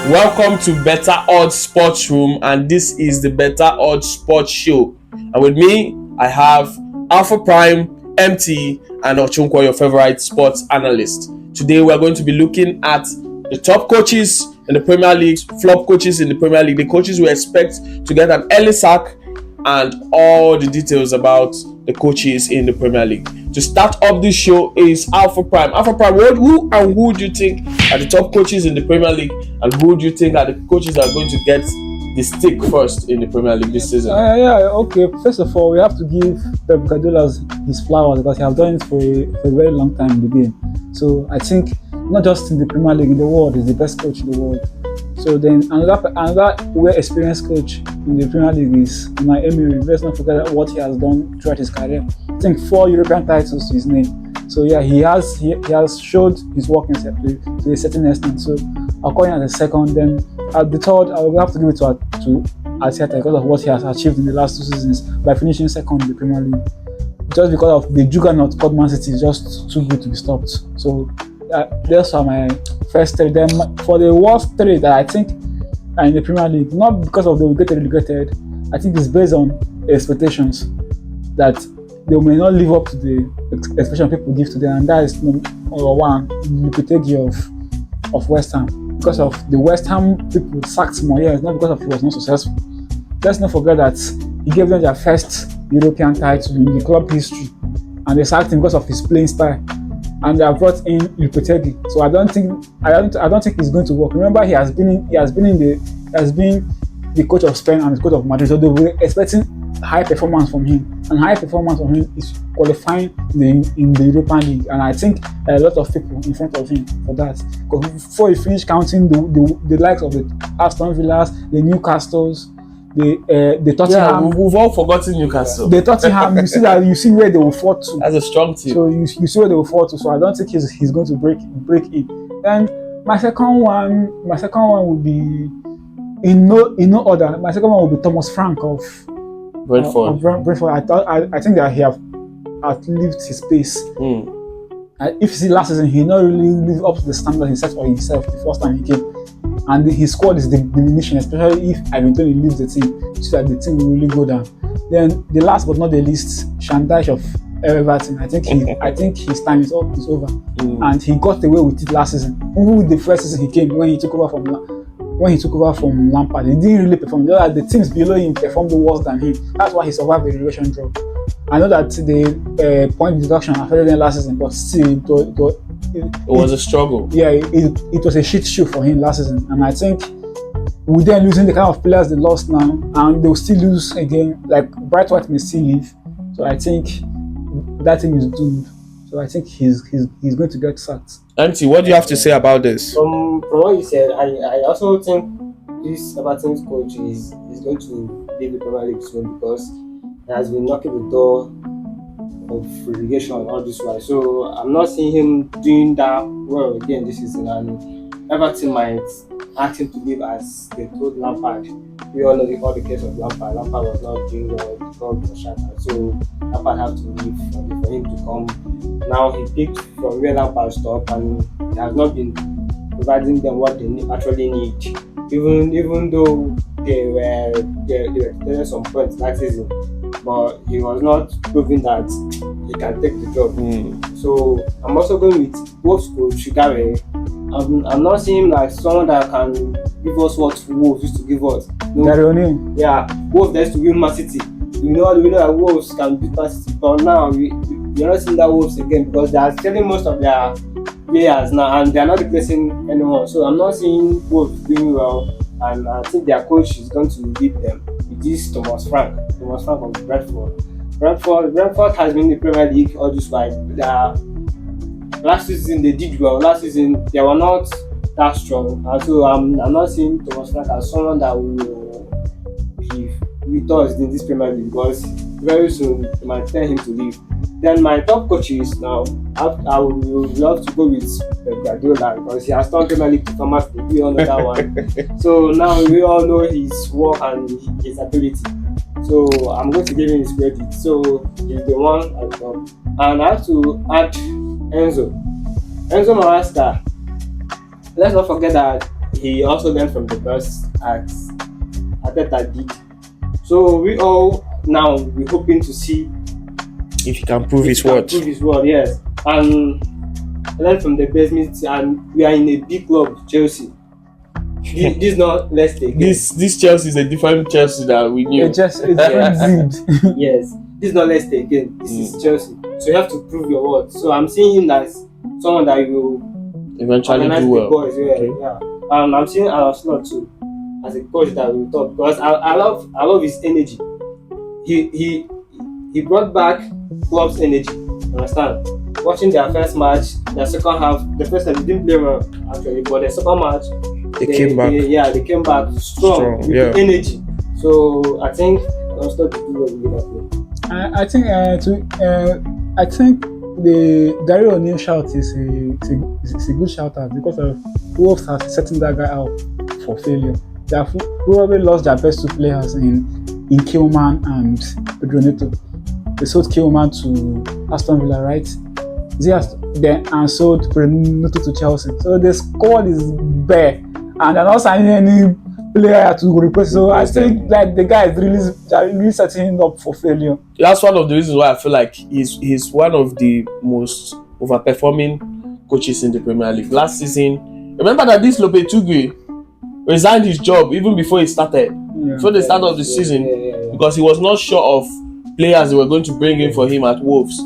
Welcome to BetaOdds Sports Room, and this is the BetaOdds Sports Show. And with me, I have Alpha Prime, MT, and Ochunkwo, your favorite sports analyst. Today, we're going to be looking at the top coaches in the Premier League, flop coaches in the Premier League, the coaches we expect to get an early sack, and all the details about the coaches in the Premier League. To start up this show is Alpha Prime. Alpha Prime, who do you think are the top coaches in the Premier League, and who do you think are the coaches that are going to get the stick first in the Premier League this season? Okay. First of all, we have to give Pep Guardiola his flowers because he has done it for a very long time in the game. So I think not just in the Premier League, in the world, he's the best coach in the world. So then another well-experienced coach in the Premier League is Unai Emery. Let's not forget what he has done throughout his career. I think 4 European titles to his name. So yeah, he has showed his work to a certain extent. So I'll call him as the second. Then at the third, I will have to give it to Arteta because of what he has achieved in the last 2 seasons by finishing second in the Premier League. Just because of the juggernaut called Man City is just too good to be stopped. So those are my first 3. Then for the worst 3 that I think are in the Premier League, not because of they will get relegated, I think it's based on expectations that they may not live up to the expectation people give to them, and that is number one, Lopetegui of West Ham. Because of the West Ham people sacked Moyes, not because of he was not successful. Let's not forget that he gave them their first European title in the club history, and they sacked him because of his playing style. And they have brought in Lopetegui. So I don't think it's going to work. Remember, he has been the coach of Spain and the coach of Madrid. So they were expecting high performance from him, and high performance from him is qualifying in the European League. And I think a lot of people in front of him for that. Because before you finish counting the likes of the Aston Villas, the Newcastles, the Tottenham. Yeah, we've all forgotten Newcastle. The Tottenham, you see where they will fall to. That's a strong team. So you see where they will fall to. So I don't think he's going to break in. And my second one would be in no order. My second one will be Thomas Frank of Brentford. I think that he have outlived his pace. If you see last season, he not really lived up to the standard he set for himself the first time he came. And his squad is diminishing, especially if Ivan Toney leaves the team, so that the team will really go down. Then the last but not the least, Shandai of Everton. I think his time is over, and he got away with it last season. Even with the first season he came when he took over from Lampard, he didn't really perform. The teams below him performed worse than him. That's why he survived the relegation drop. I know that the point deduction affected them last season, but still it was a struggle. Yeah, it was a shit show for him last season, and I think with them losing the kind of players they lost now, and they'll still lose again. Like Bright White may still leave, so I think that team is doomed. So I think he's going to get sacked. Auntie, what do you have to say about this? From what you said, I also think this Everton's coach is going to leave the Premier League soon because he has been knocking the door of relegation all this while. So I'm not seeing him doing that well again this season, and Everton might ask him to leave as they told Lampard. We all know the case of Lampard. Lampard was not doing well, the club was shattered. So Lampard had to leave for him to come. Now he picked from where Lampard stopped, and he has not been providing them what they actually need. Even though they were some points last season, but he was not proving that he can take the job. So I'm also going with Wolves coach Gary. I'm not seeing him like someone that can give us what Wolves used to give us. Gary O'Neill. Yeah, Wolves used to win Man City. We know that Wolves can beat Man City, but now we're not seeing that Wolves again because they are selling most of their players now, and they are not replacing anyone. So I'm not seeing Wolves doing well, and I think their coach is going to lead them. It is Thomas Frank of Brentford. Brentford has been in the Premier League all this while. Last season they did well. Last season they were not that strong, and so I'm not seeing Thomas Frank as someone that will be with us in this Premier League because very soon they might tell him to leave. Then my top coaches now, I would love to go with Pep Guardiola because he has turned Premier League to Thomas. We all know that one. So now we all know his work and his ability. So I'm going to give him his credit. So he's the one at top. And I have to add Enzo Maresca. Let's not forget that he also learned from the best as Ateta did. So we all now we're hoping to see If he can prove if his he can worth. prove his word, yes. And learn from the best means, and we are in a big club, Chelsea. This is not Leicester again. This Chelsea is a different Chelsea that we knew. It's just a different breed. Yes, this is not Leicester again. This is Chelsea. So you have to prove your worth. So I'm seeing him as someone that will Eventually organize do the well. boys. Yeah, Okay. yeah. And I'm seeing Arsenal too as a coach that will talk, because I love his energy. He brought back club's energy. Understand? Watching their first match, their second half, the first half they didn't play well actually, but the second match They came back. They came back strong with yeah. energy. So I think Arsenal to do well with Liverpool. I think the Gary O'Neill shout is a good shout out, because of Wolves has setting that guy out for failure. They have probably lost their best two players in Kilman and Pedro Neto. They sold Kilman to Aston Villa, right? And sold Pedro Neto to Chelsea. So the squad is bare, and they're not signing any player to replace. So I think like the guy is really setting him up for failure. That's one of the reasons why I feel like he's one of the most overperforming coaches in the Premier League. Last season, remember that this Lopetegui resigned his job even before he started, before the start of the season, because he was not sure of players they were going to bring in for him at Wolves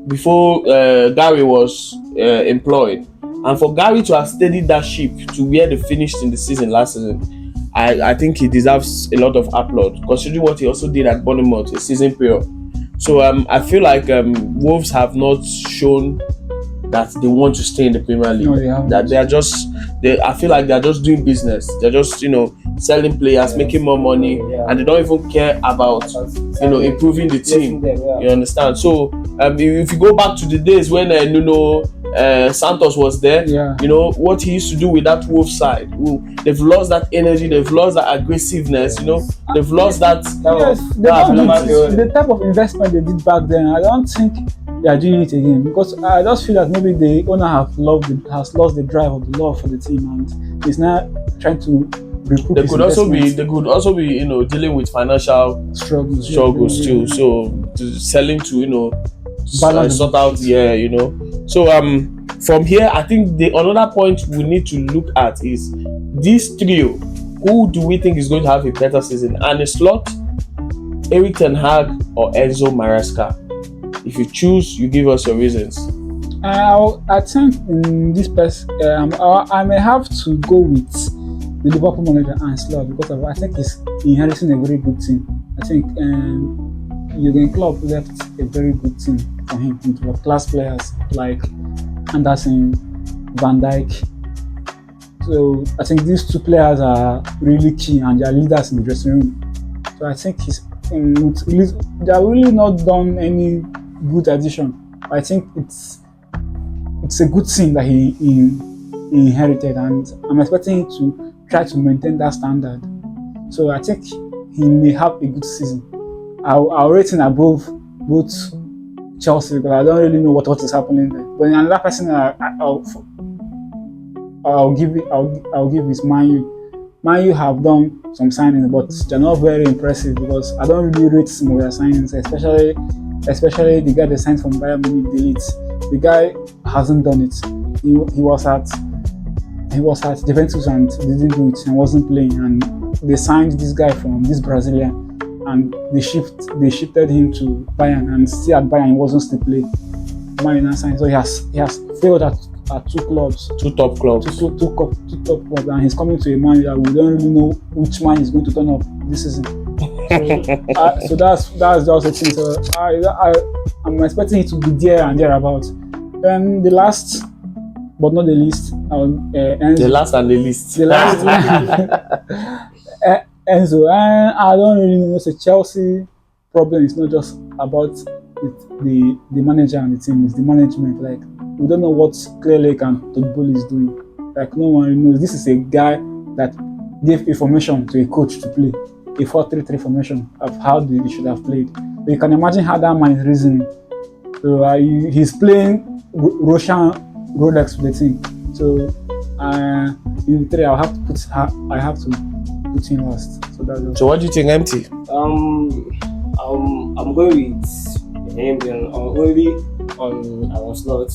before Gary was employed. And for Gary to have steadied that ship to where they finished in the season last season, I think he deserves a lot of applaud, considering what he also did at Bournemouth a season period. So I feel like Wolves have not shown that they want to stay in the Premier League. No, they haven't. That I feel like they're just doing business. They're just selling players, making more money, and they don't even care about improving the team. You understand? So if you go back to the days when Nuno Santos was there, what he used to do with that Wolves side. They've lost that energy, they've lost that aggressiveness, they've lost that. The type of investment they did back then, I don't think they are doing it again, because I just feel that maybe the owner has lost the drive of the love for the team, and is now trying to recoup They could also be dealing with financial struggles too. So selling to sort out, So from here, I think the another point we need to look at is this trio. Who do we think is going to have a better season? And a slot, Erik ten Hag or Enzo Maresca? If you choose, you give us your reasons. I think in this I may have to go with the Liverpool manager and Slot, because I think he's inheriting a very good team. I think Jurgen Klopp left a very good team for him, with class players like Anderson, Van Dijk. So I think these two players are really key, and they are leaders in the dressing room. So I think they have really not done any good addition. I think it's a good team that he inherited, and I'm expecting him to try to maintain that standard. So I think he may have a good season. I'll rate him above both Chelsea, because I don't really know what is happening there. But another person I'll give is Man U. Man U have done some signings, but they're not very impressive, because I don't really rate some of their signings, especially the guy they signed from Bayern Munich, Delete. The guy hasn't done it. He was at Juventus and didn't do it and wasn't playing, and they signed this guy from this Brazilian, and they shifted him to Bayern, and still at Bayern he wasn't still playing. Man United signed, so he has failed at two top clubs, and he's coming to a man that we don't really know which man is going to turn up this season. So that's just a thing. So I'm expecting it to be there and thereabouts. Then the last, but not the least, the last and the least. The last, Enzo. I don't really know. So Chelsea problem is not just about the manager and the team; it's the management. Like, we don't know what Clearlake and Todd Bowley is doing. Like, no one knows. This is a guy that gave information to a coach to play a 4-3-3 formation of how they should have played. So you can imagine how that man is reasoning. So he's playing Russian Rolex with the team. So in the three, I have to put him last. So that's just. So what do you think, MT? I'm going with him only on our slot.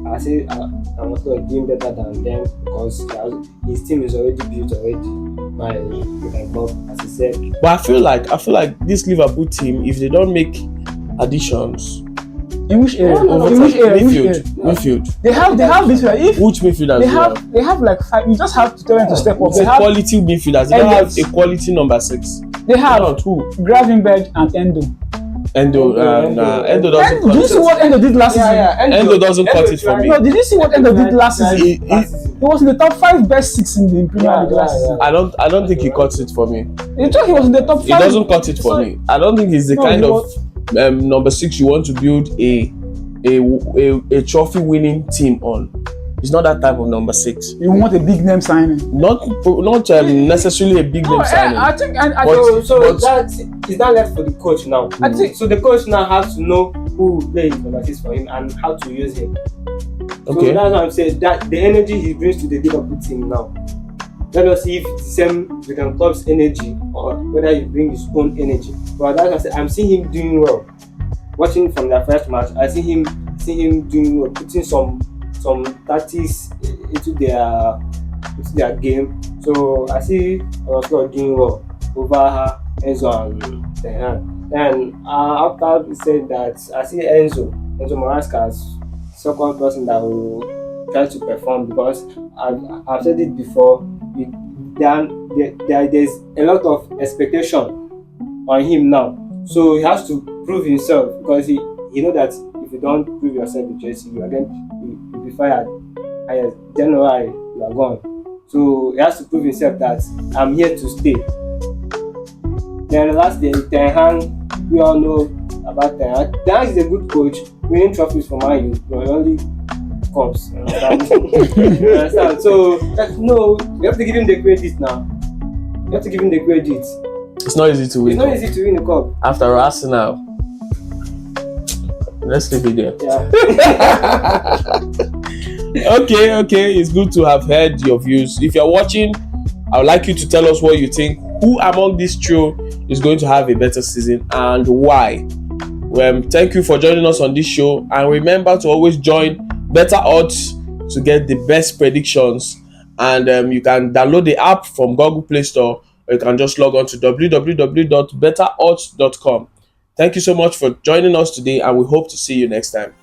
I say I'm not doing better than them because his team is already built by the club, as I said. But I feel like this Liverpool team, if they don't make additions, In which area? No, In which area? In which area? midfield. They have this. If Which midfielders? they have like 5, you just have to tell them to step up. It's They a have quality midfielders. They don't have Elliot. a quality number 6. they have Not who? Gravenberg and Endo. Endo doesn't Did you see what Endo did last season? Endo doesn't cut it for me. No, did you see what Endo did last season? He- He was in the top 5 best 6 in the Premier League last season. I don't think he cuts it for me. You thought he was in the top 5? He doesn't cut it for me. I don't think he's the No, kind he of number 6 you want to build a trophy winning team on. He's not that type of number 6. You want a big name signing? Not necessarily a big name signing. I think So But- that is not left for the coach now. I think So the coach now has to know who plays number 6 for him and how to use him. So Okay. that's what I'm saying. That the energy he brings to the Liverpool team now. Let us see if it's the same with the club's energy or whether he brings his own energy. But that's what I said. I'm seeing him doing well. Watching from their first match, I see him doing well, putting some tactics into their game. So I see Roscoe doing well over Enzo and Ten Hag. Then after we said that, I see Enzo Maresca as second person that will try to perform because I've said it before. There's a lot of expectation on him now, so he has to prove himself because he know that if you don't prove yourself in Chelsea, you'll be fired. January you are gone. So he has to prove himself that I'm here to stay. Then the last day, Ten Hag, we all know about Ten Hag. Ten Hag is a good coach, winning trophies for Man U, but only cups. You understand? You understand? So no, you have to give him the credit now. You have to give him the credit. It's not easy to win. It's not easy to win the cup. After Arsenal. Let's leave it there. Yeah. Okay. It's good to have heard your views. If you're watching, I would like you to tell us what you think. Who among this trio is going to have a better season and why? Thank you for joining us on this show. And remember to always join BetaOdds to get the best predictions. And you can download the app from Google Play Store, or you can just log on to www.betaodds.com. Thank you so much for joining us today, and we hope to see you next time.